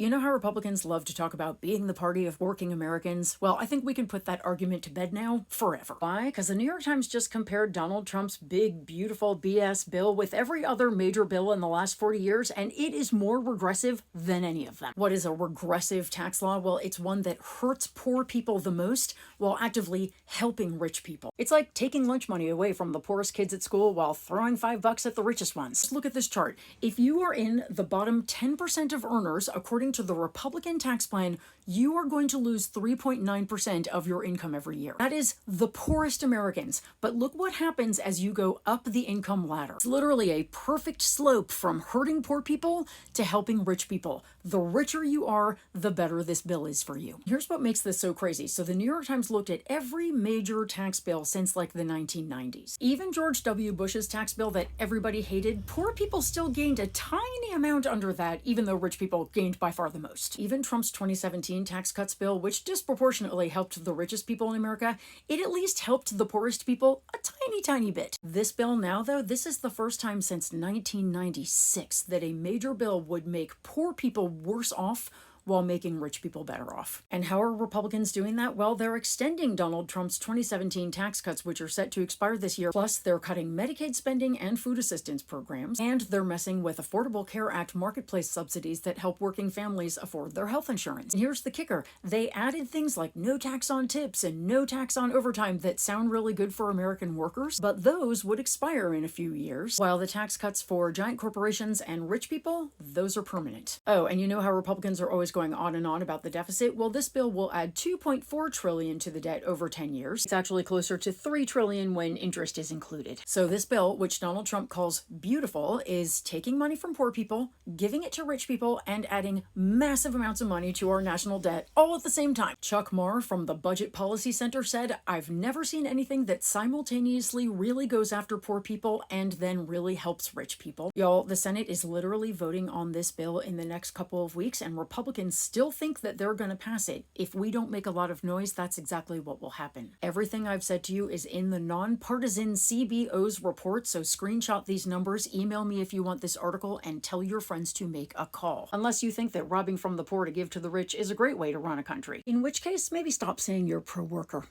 you know how Republicans love to talk about being the party of working Americans? Well, I think we can put that argument to bed now forever. Why? Because the New York Times just compared Donald Trump's big, beautiful BS bill with every other major bill in the last 40 years, and it is more regressive than any of them. What is a regressive tax law? Well, it's one that hurts poor people the most while actively helping rich people. It's like taking lunch money away from the poorest kids at school while throwing $5 at the richest ones. Look at this chart. If you are in the bottom 10% of earners, according to the Republican tax plan, you are going to lose 3.9% of your income every year. That is the poorest Americans. But look what happens as you go up the income ladder. It's literally a perfect slope from hurting poor people to helping rich people. The richer you are, the better this bill is for you. Here's what makes this so crazy. So the New York Times looked at every major tax bill since like the 1990s. Even George W. Bush's tax bill that everybody hated, poor people still gained a tiny amount under that, even though rich people gained by far the most. Even Trump's 2017 tax cuts bill, which disproportionately helped the richest people in America, it at least helped the poorest people a tiny bit. This bill now, though, this is the first time since 1996 that a major bill would make poor people worse off while making rich people better off. And how are Republicans doing that? Well, they're extending Donald Trump's 2017 tax cuts, which are set to expire this year. Plus, they're cutting Medicaid spending and food assistance programs. And they're messing with Affordable Care Act marketplace subsidies that help working families afford their health insurance. And here's the kicker. They added things like no tax on tips and no tax on overtime that sound really good for American workers, but those would expire in a few years, while the tax cuts for giant corporations and rich people, those are permanent. Oh, and you know how Republicans are always going on and on about the deficit? Well, this bill will add $2.4 trillion to the debt over 10 years. It's actually closer to $3 trillion when interest is included. So this bill, which Donald Trump calls beautiful, is taking money from poor people, giving it to rich people, and adding massive amounts of money to our national debt all at the same time. Chuck Marr from the Budget Policy Center said, "I've never seen anything that simultaneously really goes after poor people and then really helps rich people." Y'all, the Senate is literally voting on this bill in the next couple of weeks, and Republicans still think that they're going to pass it. If we don't make a lot of noise, that's exactly what will happen. Everything I've said to you is in the nonpartisan CBO's report, so screenshot these numbers, email me if you want this article, and tell your friends to make a call. Unless you think that robbing from the poor to give to the rich is a great way to run a country. In which case, maybe stop saying you're pro-worker.